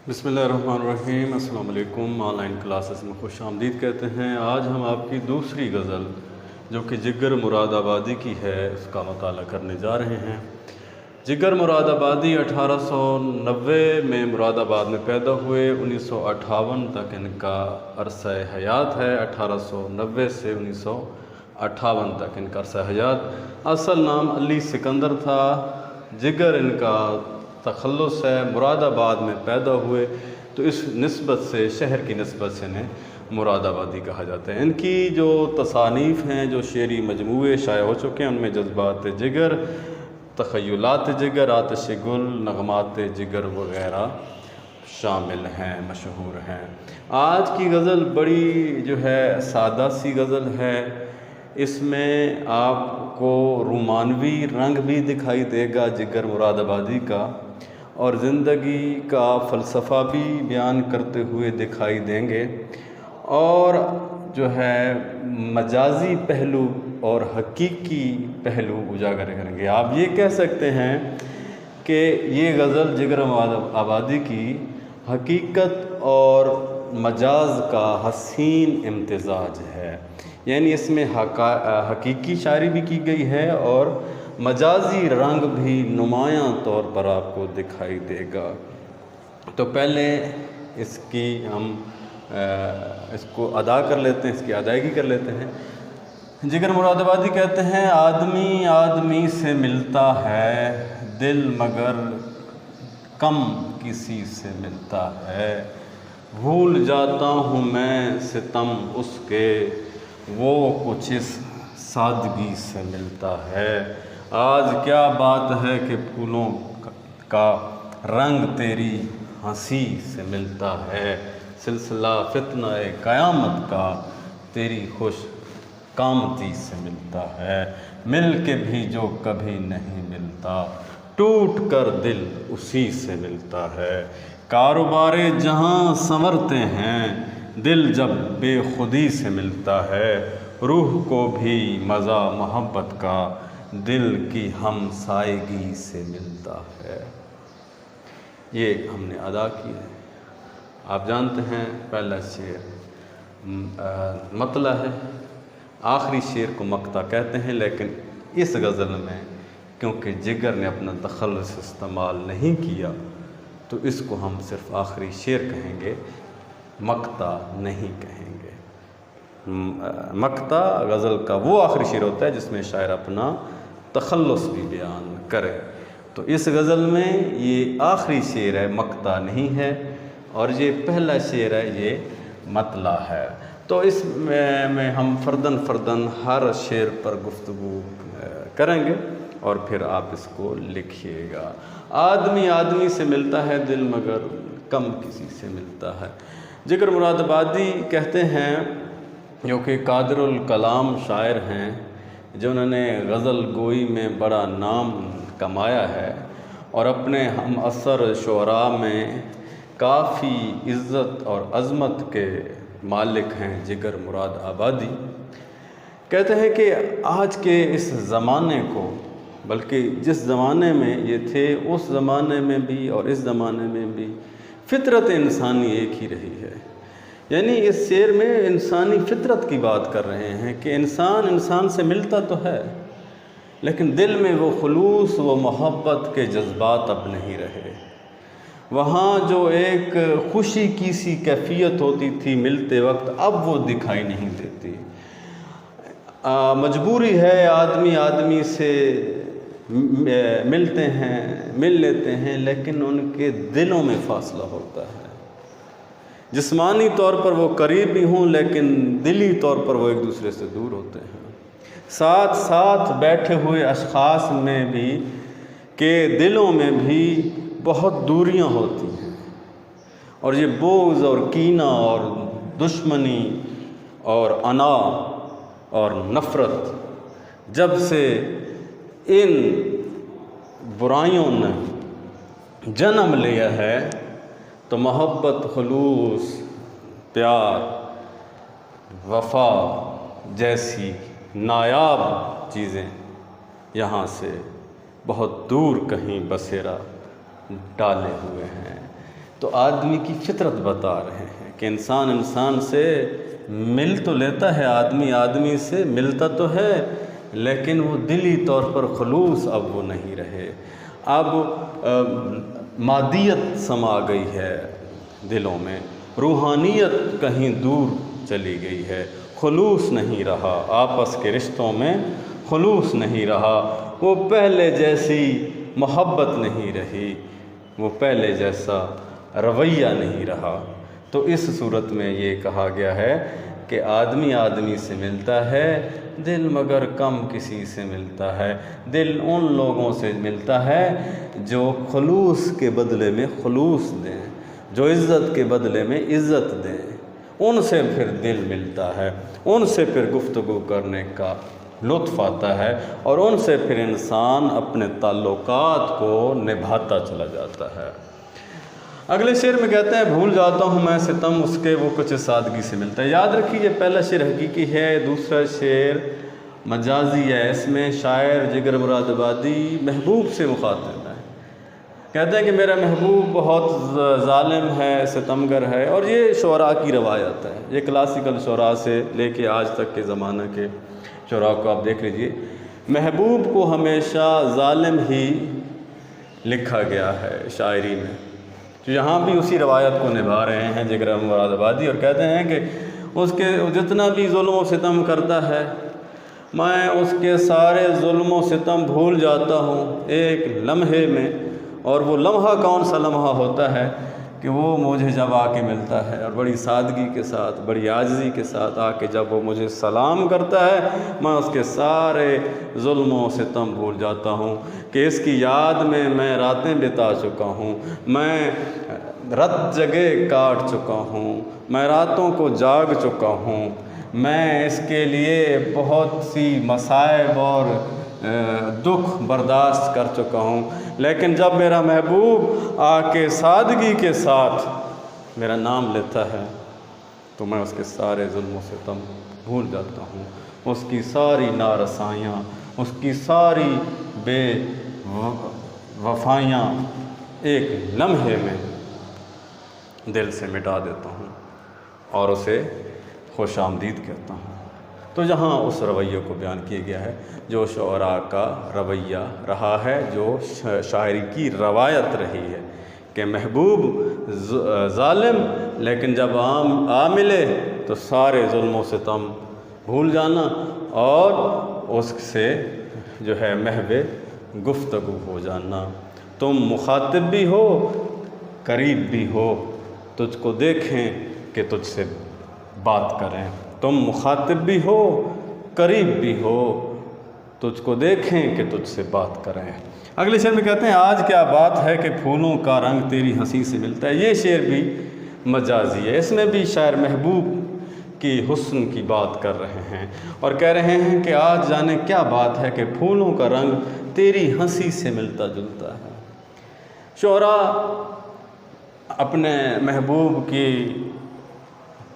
بسم اللہ الرحمن الرحیم۔ السلام علیکم۔ آن لائن کلاسز میں خوش آمدید کہتے ہیں۔ آج ہم آپ کی دوسری غزل جو کہ جگر مراد آبادی کی ہے اس کا مطالعہ کرنے جا رہے ہیں۔ جگر مراد آبادی 1890 میں مراد آباد میں پیدا ہوئے، 1958 تک ان کا عرصہ حیات ہے۔ 1890 سے 1958 تک ان کا عرصہ حیات۔ اصل نام علی سکندر تھا، جگر ان کا تخلص ہے۔ مراد آباد میں پیدا ہوئے تو اس نسبت سے، شہر کی نسبت سے انہیں مراد آبادی کہا جاتا ہے۔ ان کی جو تصانیف ہیں، جو شعری مجموعے شائع ہو چکے ہیں، ان میں جذبات جگر، تخیلات جگر، آتش گل، نغمات جگر وغیرہ شامل ہیں، مشہور ہیں۔ آج کی غزل بڑی جو ہے سادہ سی غزل ہے۔ اس میں آپ کو رومانوی رنگ بھی دکھائی دے گا جگر مراد آبادی کا، اور زندگی کا فلسفہ بھی بیان کرتے ہوئے دکھائی دیں گے، اور جو ہے مجازی پہلو اور حقیقی پہلو اجاگر کریں گے۔ آپ یہ کہہ سکتے ہیں کہ یہ غزل جگر مراد آبادی کی حقیقت اور مجاز کا حسین امتزاج ہے، یعنی اس میں حقیقی شاعری بھی کی گئی ہے اور مجازی رنگ بھی نمایاں طور پر آپ کو دکھائی دے گا۔ تو پہلے اس کی ہم اس کو ادا کر لیتے ہیں، اس کی ادائیگی کر لیتے ہیں۔ جگر مراد آبادی کہتے ہیں: آدمی آدمی سے ملتا ہے دل، مگر کم کسی سے ملتا ہے۔ بھول جاتا ہوں میں ستم اس کے، وہ کچھ اس سادگی سے ملتا ہے۔ آج کیا بات ہے کہ پھولوں کا رنگ تیری ہنسی سے ملتا ہے۔ سلسلہ فتنہ قیامت کا تیری خوش قامتی سے ملتا ہے۔ مل کے بھی جو کبھی نہیں ملتا، ٹوٹ کر دل اسی سے ملتا ہے۔ کاروبار جہاں سنورتے ہیں، دل جب بے خودی سے ملتا ہے۔ روح کو بھی مزہ محبت کا، دل کی ہم سائیگی سے ملتا ہے۔ یہ ہم نے ادا کی ہے۔ آپ جانتے ہیں پہلا شعر مطلع ہے، آخری شعر کو مقطع کہتے ہیں، لیکن اس غزل میں کیونکہ جگر نے اپنا تخلص استعمال نہیں کیا تو اس کو ہم صرف آخری شعر کہیں گے، مقطع نہیں کہیں گے۔ مقطع غزل کا وہ آخری شعر ہوتا ہے جس میں شاعر اپنا تخلص بھی بیان کرے، تو اس غزل میں یہ آخری شعر ہے، مقطع نہیں ہے، اور یہ پہلا شعر ہے، یہ مطلع ہے۔ تو اس میں ہم فرداً ہر شعر پر گفتگو کریں گے اور پھر آپ اس کو لکھیے گا۔ آدمی آدمی سے ملتا ہے دل، مگر کم کسی سے ملتا ہے۔ جگر مراد آبادی کہتے ہیں، جو کہ قادر الکلام شاعر ہیں، جنہوں نے غزل گوئی میں بڑا نام کمایا ہے اور اپنے ہم عصر شعراء میں کافی عزت اور عظمت کے مالک ہیں جگر مراد آبادی، کہتے ہیں کہ آج کے اس زمانے کو، بلکہ جس زمانے میں یہ تھے اس زمانے میں بھی اور اس زمانے میں بھی فطرت انسانی ایک ہی رہی ہے۔ یعنی اس شعر میں انسانی فطرت کی بات کر رہے ہیں کہ انسان سے ملتا تو ہے، لیکن دل میں وہ خلوص، وہ محبت کے جذبات اب نہیں رہے۔ وہاں جو ایک خوشی کی سی کیفیت ہوتی تھی ملتے وقت، اب وہ دکھائی نہیں دیتی۔ مجبوری ہے، آدمی آدمی سے ملتے ہیں، مل لیتے ہیں، لیکن ان کے دلوں میں فاصلہ ہوتا ہے۔ جسمانی طور پر وہ قریب بھی ہوں، لیکن دلی طور پر وہ ایک دوسرے سے دور ہوتے ہیں۔ ساتھ بیٹھے ہوئے اشخاص میں بھی کہ دلوں میں بھی بہت دوریاں ہوتی ہیں، اور یہ بغض اور کینہ اور دشمنی اور انا اور نفرت جب سے ان برائیوں نے جنم لیا ہے تو محبت، خلوص، پیار، وفا جیسی نایاب چیزیں یہاں سے بہت دور کہیں بسیرا ڈالے ہوئے ہیں۔ تو آدمی کی فطرت بتا رہے ہیں کہ انسان سے مل تو لیتا ہے، آدمی سے ملتا تو ہے، لیکن وہ دلی طور پر خلوص اب وہ نہیں رہے، اب مادیت سما گئی ہے دلوں میں، روحانیت کہیں دور چلی گئی ہے، خلوص نہیں رہا، آپس کے رشتوں میں خلوص نہیں رہا، وہ پہلے جیسی محبت نہیں رہی، وہ پہلے جیسا رویہ نہیں رہا۔ تو اس صورت میں یہ کہا گیا ہے کہ آدمی سے ملتا ہے دل، مگر کم کسی سے ملتا ہے، دل ان لوگوں سے ملتا ہے جو خلوص کے بدلے میں خلوص دیں، جو عزت کے بدلے میں عزت دیں، ان سے پھر دل ملتا ہے، ان سے پھر گفتگو کرنے کا لطف آتا ہے، اور ان سے پھر انسان اپنے تعلقات کو نبھاتا چلا جاتا ہے۔ اگلے شعر میں کہتے ہیں بھول جاتا ہوں میں ستم اس کے وہ کچھ سادگی سے ملتا ہے۔ یاد رکھیے یہ پہلا شعر حقیقی ہے، دوسرا شعر مجازی ہے۔ اس میں شاعر جگر مراد آبادی محبوب سے مخاطب ہے، کہتے ہیں کہ میرا محبوب بہت ظالم ہے، ستمگر ہے، اور یہ شعراء کی روایت ہے، یہ کلاسیکل شعراء سے لے کے آج تک کے زمانہ کے شعراء کو آپ دیکھ لیجئے، محبوب کو ہمیشہ ظالم ہی لکھا گیا ہے شاعری میں۔ تو یہاں بھی اسی روایت کو نبھا رہے ہیں جگر مراد آبادی، اور کہتے ہیں کہ اس کے جتنا بھی ظلم و ستم کرتا ہے میں اس کے سارے ظلم و ستم بھول جاتا ہوں ایک لمحے میں، اور وہ لمحہ کون سا لمحہ ہوتا ہے کہ وہ مجھے جب آ کے ملتا ہے اور بڑی سادگی کے ساتھ، بڑی عاجزی کے ساتھ آ کے جب وہ مجھے سلام کرتا ہے، میں اس کے سارے ظلم و ستم بھول جاتا ہوں کہ اس کی یاد میں راتیں بتا چکا ہوں، میں رت جگہ کاٹ چکا ہوں، میں راتوں کو جاگ چکا ہوں، میں اس کے لیے بہت سی مصائب اور دکھ برداشت کر چکا ہوں، لیکن جب میرا محبوب آ کے سادگی کے ساتھ میرا نام لیتا ہے تو میں اس کے سارے ظلم و ستم بھول جاتا ہوں، اس کی ساری نارسائیاں، اس کی ساری بے وفائیاں ایک لمحے میں دل سے مٹا دیتا ہوں اور اسے خوش آمدید کہتا ہوں۔ تو یہاں اس رویے کو بیان کیا گیا ہے جو شعراء کا رویہ رہا ہے، جو شاعری کی روایت رہی ہے کہ محبوب ظالم، لیکن جب آ ملے تو سارے ظلم و ستم بھول جانا اور اس سے جو ہے محو گفتگو ہو جانا۔ تم مخاطب بھی ہو قریب بھی ہو، تجھ کو دیکھیں کہ تجھ سے بات کریں، تم مخاطب بھی ہو قریب بھی ہو، تجھ کو دیکھیں کہ تجھ سے بات کریں۔ اگلے شعر میں کہتے ہیں آج کیا بات ہے کہ پھولوں کا رنگ تیری ہنسی سے ملتا ہے۔ یہ شعر بھی مجازی ہے، اس میں بھی شاعر محبوب کی حسن کی بات کر رہے ہیں اور کہہ رہے ہیں کہ آج جانے کیا بات ہے کہ پھولوں کا رنگ تیری ہنسی سے ملتا جلتا ہے۔ شعراء اپنے محبوب کی،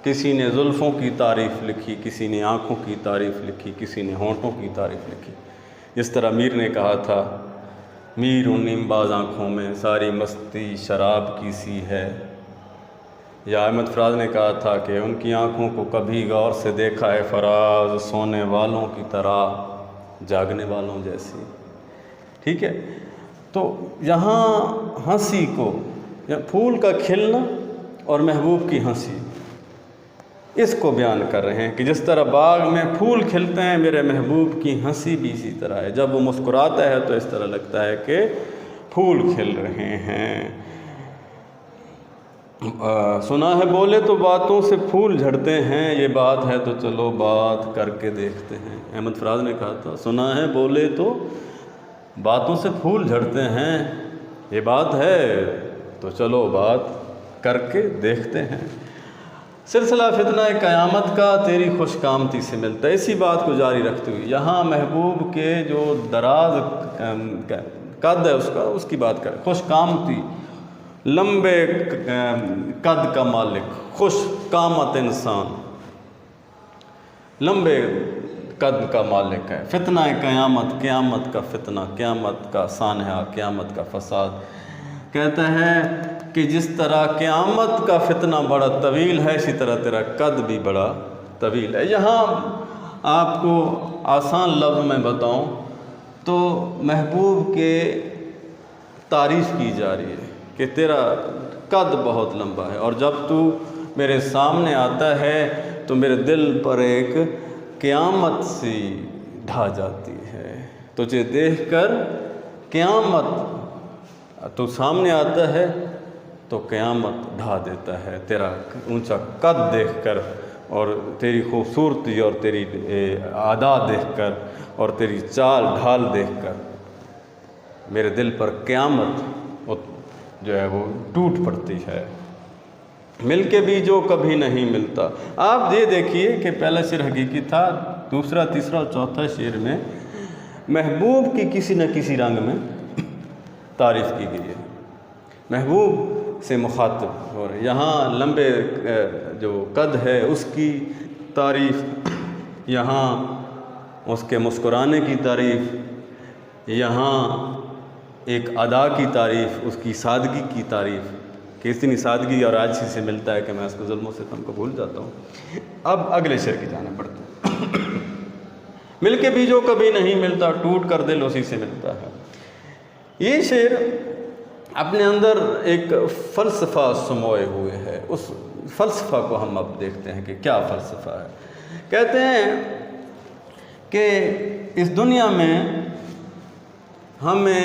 کسی نے زلفوں کی تعریف لکھی، کسی نے آنکھوں کی تعریف لکھی، کسی نے ہونٹوں کی تعریف لکھی۔ جس طرح میر نے کہا تھا میر ان نیم باز آنکھوں میں ساری مستی شراب کی سی ہے، یا احمد فراز نے کہا تھا کہ ان کی آنکھوں کو کبھی غور سے دیکھا ہے فراز سونے والوں کی طرح جاگنے والوں جیسی۔ ٹھیک ہے، تو یہاں ہنسی کو، پھول کا کھلنا اور محبوب کی ہنسی، اس کو بیان کر رہے ہیں کہ جس طرح باغ میں پھول کھلتے ہیں میرے محبوب کی ہنسی بھی اسی طرح ہے، جب وہ مسکراتا ہے تو اس طرح لگتا ہے کہ پھول کھل رہے ہیں۔ سنا ہے بولے تو باتوں سے پھول جھڑتے ہیں، یہ بات ہے تو چلو بات کر کے دیکھتے ہیں۔ احمد فراز نے کہا تھا سنا ہے بولے تو باتوں سے پھول جھڑتے ہیں، یہ بات ہے تو چلو بات کر کے دیکھتے ہیں۔ سلسلہ فتنہ قیامت کا تیری خوش کامتی سے ملتا ہے۔ اسی بات کو جاری رکھتے ہوئے یہاں محبوب کے جو دراز قد ہے اس کی بات کریں، خوش کامتی، لمبے قد کا مالک، خوش قامت انسان، لمبے قد کا مالک ہے۔ فتنہ قیامت، قیامت کا فتنہ، قیامت کا سانحہ، قیامت کا فساد، کہتا ہے کہ جس طرح قیامت کا فتنہ بڑا طویل ہے اسی طرح تیرا قد بھی بڑا طویل ہے۔ یہاں آپ کو آسان لفظ میں بتاؤں تو محبوب کے تعریف کی جا رہی ہے کہ تیرا قد بہت لمبا ہے، اور جب تو میرے سامنے آتا ہے تو میرے دل پر ایک قیامت سی ڈھا جاتی ہے۔ تجھے دیکھ کر قیامت، تو سامنے آتا ہے تو قیامت ڈھا دیتا ہے تیرا اونچا قد دیکھ کر، اور تیری خوبصورتی اور تیری ادا دیکھ کر اور تیری چال ڈھال دیکھ کر میرے دل پر قیامت جو ہے وہ ٹوٹ پڑتی ہے۔ مل کے بھی جو کبھی نہیں ملتا۔ آپ یہ دیکھیے کہ پہلا شعر حقیقی تھا، دوسرا، تیسرا اور چوتھا شعر میں محبوب کی کسی نہ کسی رنگ میں تعریف کی گئی ہے، محبوب سے مخاطب ہو رہے۔ یہاں لمبے جو قد ہے اس کی تعریف، یہاں اس کے مسکرانے کی تعریف، یہاں ایک ادا کی تعریف، اس کی سادگی کی تعریف کہ اتنی سادگی اور عاجزی سے ملتا ہے کہ میں اس کو ظلم و ستم کو بھول جاتا ہوں۔ اب اگلے شعر کی جانب بڑھتے ہیں۔ مل کے بھی جو کبھی نہیں ملتا، ٹوٹ کر دل اسی سے ملتا ہے۔ یہ شعر اپنے اندر ایک فلسفہ سموئے ہوئے ہے، اس فلسفہ کو ہم اب دیکھتے ہیں کہ کیا فلسفہ ہے۔ کہتے ہیں کہ اس دنیا میں ہمیں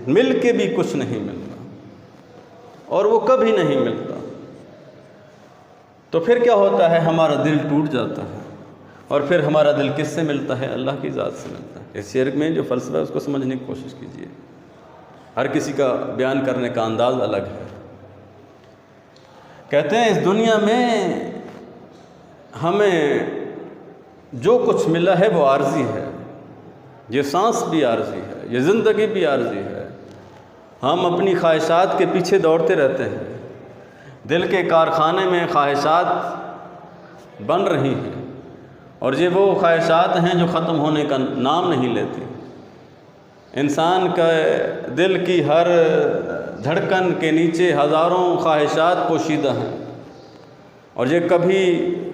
مل کے بھی کچھ نہیں ملتا اور وہ کبھی نہیں ملتا، تو پھر کیا ہوتا ہے؟ ہمارا دل ٹوٹ جاتا ہے، اور پھر ہمارا دل کس سے ملتا ہے؟ اللہ کی ذات سے ملتا ہے۔ اس شعر میں جو فلسفہ ہے اس کو سمجھنے کی کوشش کیجیے۔ ہر کسی کا بیان کرنے کا انداز الگ ہے۔ کہتے ہیں اس دنیا میں ہمیں جو کچھ ملا ہے وہ عارضی ہے، یہ سانس بھی عارضی ہے، یہ زندگی بھی عارضی ہے۔ ہم اپنی خواہشات کے پیچھے دوڑتے رہتے ہیں، دل کے کارخانے میں خواہشات بن رہی ہیں، اور یہ وہ خواہشات ہیں جو ختم ہونے کا نام نہیں لیتی۔ انسان کا دل کی ہر دھڑکن کے نیچے ہزاروں خواہشات پوشیدہ ہیں، اور یہ کبھی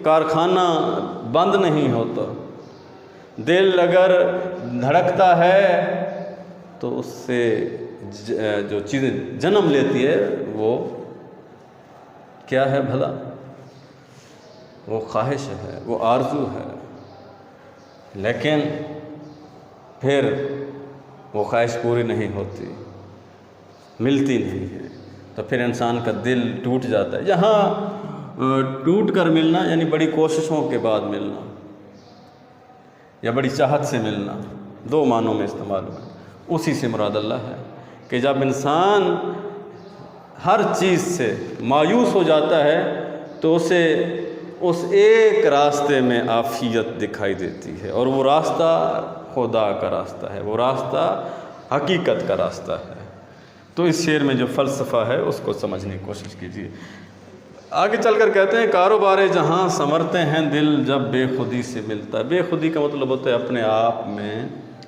کارخانہ بند نہیں ہوتا۔ دل اگر دھڑکتا ہے تو اس سے جو چیزیں جنم لیتی ہے وہ کیا ہے بھلا؟ وہ خواہش ہے، وہ آرزو ہے، لیکن پھر وہ خواہش پوری نہیں ہوتی، ملتی نہیں ہے، تو پھر انسان کا دل ٹوٹ جاتا ہے۔ یہاں ٹوٹ کر ملنا یعنی بڑی کوششوں کے بعد ملنا یا بڑی چاہت سے ملنا، دو معنوں میں استعمال ہوا۔ اسی سے مراد اللہ ہے کہ جب انسان ہر چیز سے مایوس ہو جاتا ہے تو اسے اس ایک راستے میں عافیت دکھائی دیتی ہے، اور وہ راستہ خدا کا راستہ ہے، وہ راستہ حقیقت کا راستہ ہے۔ تو اس شعر میں جو فلسفہ ہے اس کو سمجھنے کی کوشش کیجیے۔ آگے چل کر کہتے ہیں کاروبار جہاں سنورتے ہیں دل جب بے خودی سے ملتا ہے۔ بے خودی کا مطلب ہوتا ہے اپنے آپ میں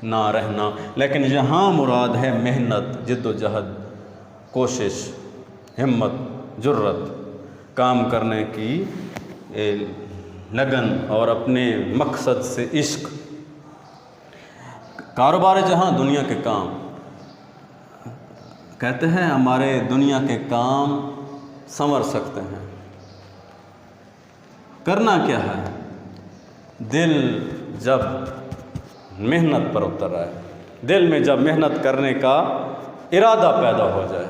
نہ رہنا، لیکن یہاں مراد ہے محنت، جد و جہد، کوشش، ہمت، جرت، کام کرنے کی لگن اور اپنے مقصد سے عشق۔ کاروبار جہاں دنیا کے کام، کہتے ہیں ہمارے دنیا کے کام سنور سکتے ہیں۔ کرنا کیا ہے؟ دل جب محنت پر اتر آئے، دل میں جب محنت کرنے کا ارادہ پیدا ہو جائے۔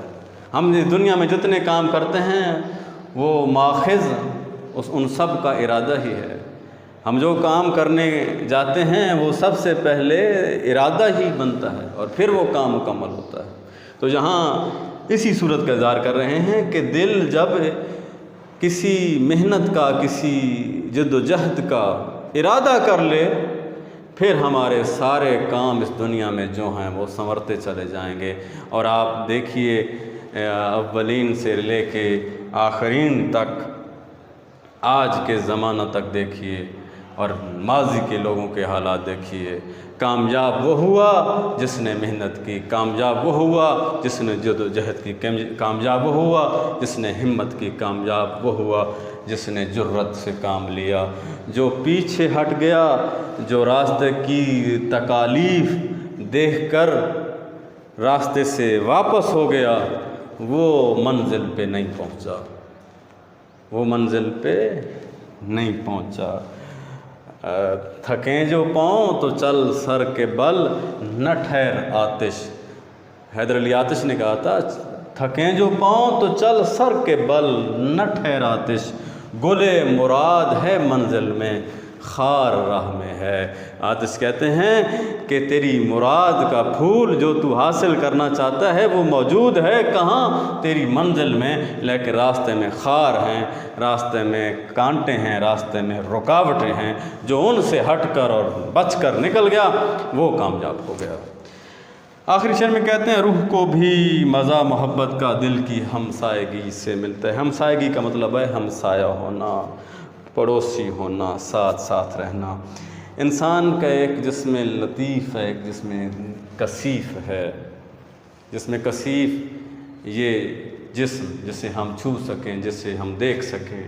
ہم اس دنیا میں جتنے کام کرتے ہیں وہ ماخذ ان سب کا ارادہ ہی ہے۔ ہم جو کام کرنے جاتے ہیں وہ سب سے پہلے ارادہ ہی بنتا ہے اور پھر وہ کام مکمل ہوتا ہے۔ تو یہاں اسی صورت کا اظہار کر رہے ہیں کہ دل جب کسی محنت کا، کسی جد و جہد کا ارادہ کر لے، پھر ہمارے سارے کام اس دنیا میں جو ہیں وہ سنورتے چلے جائیں گے۔ اور آپ دیکھیے اولین سے لے کے آخرین تک، آج کے زمانہ تک دیکھیے، اور ماضی کے لوگوں کے حالات دیکھیے، کامیاب وہ ہوا جس نے محنت کی، کامیاب وہ ہوا جس نے جدوجہد کی، کامیاب وہ ہوا جس نے ہمت کی، کامیاب وہ ہوا جس نے جرت سے کام لیا۔ جو پیچھے ہٹ گیا، جو راستے کی تکالیف دیکھ کر راستے سے واپس ہو گیا، وہ منزل پہ نہیں پہنچا، وہ منزل پہ نہیں پہنچا۔ تھکیں جو پاؤں تو چل سر کے بل، نہ ٹھہر آتش۔ حیدر علی آتش نے کہا تھا، تھکیں جو پاؤں تو چل سر کے بل، نہ ٹھہر آتش، گلے مراد ہے منزل میں، خار راہ میں ہے۔ آتش کہتے ہیں کہ تیری مراد کا پھول جو تو حاصل کرنا چاہتا ہے وہ موجود ہے کہاں؟ تیری منزل میں، لیکن راستے میں خار ہیں، راستے میں کانٹے ہیں، راستے میں رکاوٹیں ہیں۔ جو ان سے ہٹ کر اور بچ کر نکل گیا وہ کامیاب ہو گیا۔ آخری شعر میں کہتے ہیں، روح کو بھی مزہ محبت کا دل کی ہمسائیگی سے ملتا ہے۔ ہمسائیگی کا مطلب ہے ہمسایہ ہونا، پڑوسی ہونا، ساتھ ساتھ رہنا۔ انسان کا ایک جسم لطیف ہے، ایک جسم کثیف ہے۔ جسم کثیف یہ جسم جسے ہم چھو سکیں، جسے ہم دیکھ سکیں،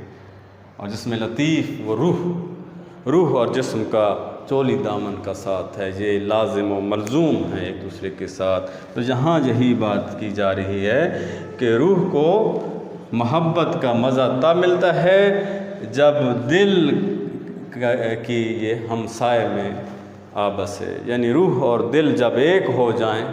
اور جسم لطیف وہ روح اور جسم کا چولی دامن کا ساتھ ہے، یہ لازم و ملزوم ہے ایک دوسرے کے ساتھ۔ تو یہاں یہی بات کی جا رہی ہے کہ روح کو محبت کا مزہ تب ملتا ہے جب دل کی یہ ہمسائے میں آبس ہے، یعنی روح اور دل جب ایک ہو جائیں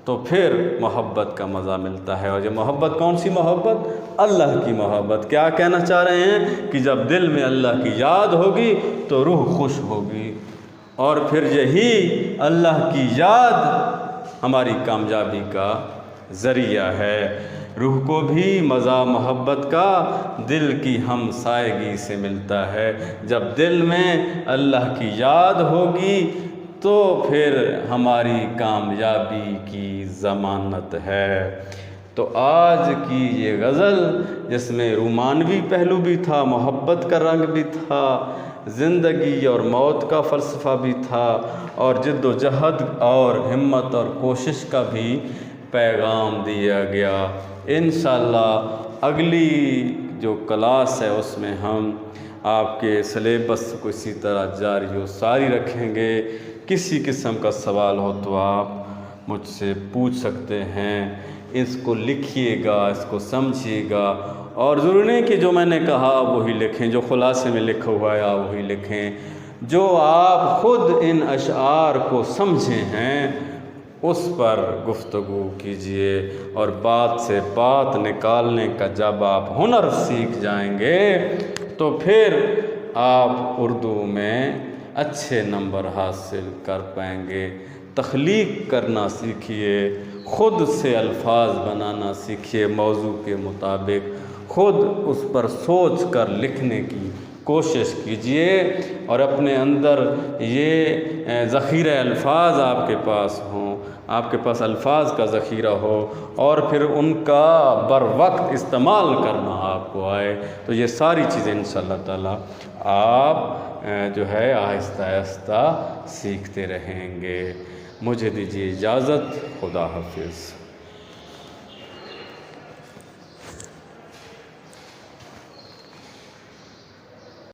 تو پھر محبت کا مزہ ملتا ہے۔ اور یہ محبت کون سی محبت؟ اللہ کی محبت۔ کیا کہنا چاہ رہے ہیں کہ جب دل میں اللہ کی یاد ہوگی تو روح خوش ہوگی، اور پھر یہی اللہ کی یاد ہماری کامیابی کا ذریعہ ہے۔ روح کو بھی مزہ محبت کا دل کی ہمسائیگی سے ملتا ہے۔ جب دل میں اللہ کی یاد ہوگی تو پھر ہماری کامیابی کی ضمانت ہے۔ تو آج کی یہ غزل جس میں رومانوی پہلو بھی تھا، محبت کا رنگ بھی تھا، زندگی اور موت کا فلسفہ بھی تھا، اور جد و جہد اور ہمت اور کوشش کا بھی پیغام دیا گیا۔ انشاءاللہ اگلی جو کلاس ہے اس میں ہم آپ کے سلیبس کو اسی طرح جاری و ساری رکھیں گے۔ کسی قسم کا سوال ہو تو آپ مجھ سے پوچھ سکتے ہیں۔ اس کو لکھیے گا، اس کو سمجھیے گا، اور ضروری نہیں کہ جو میں نے کہا وہی لکھیں، جو خلاصے میں لکھا ہوا ہے آپ وہی لکھیں۔ جو آپ خود ان اشعار کو سمجھے ہیں اس پر گفتگو کیجئے، اور بات سے بات نکالنے کا جب آپ ہنر سیکھ جائیں گے تو پھر آپ اردو میں اچھے نمبر حاصل کر پائیں گے۔ تخلیق کرنا سیکھیے، خود سے الفاظ بنانا سیکھیے، موضوع کے مطابق خود اس پر سوچ کر لکھنے کی کوشش کیجئے، اور اپنے اندر یہ ذخیرہ الفاظ آپ کے پاس ہوں، آپ کے پاس الفاظ کا ذخیرہ ہو، اور پھر ان کا بر وقت استعمال کرنا آپ کو آئے، تو یہ ساری چیزیں انشاءاللہ تعالی آپ جو ہے آہستہ آہستہ سیکھتے رہیں گے۔ مجھے دیجیے اجازت، خدا حافظ۔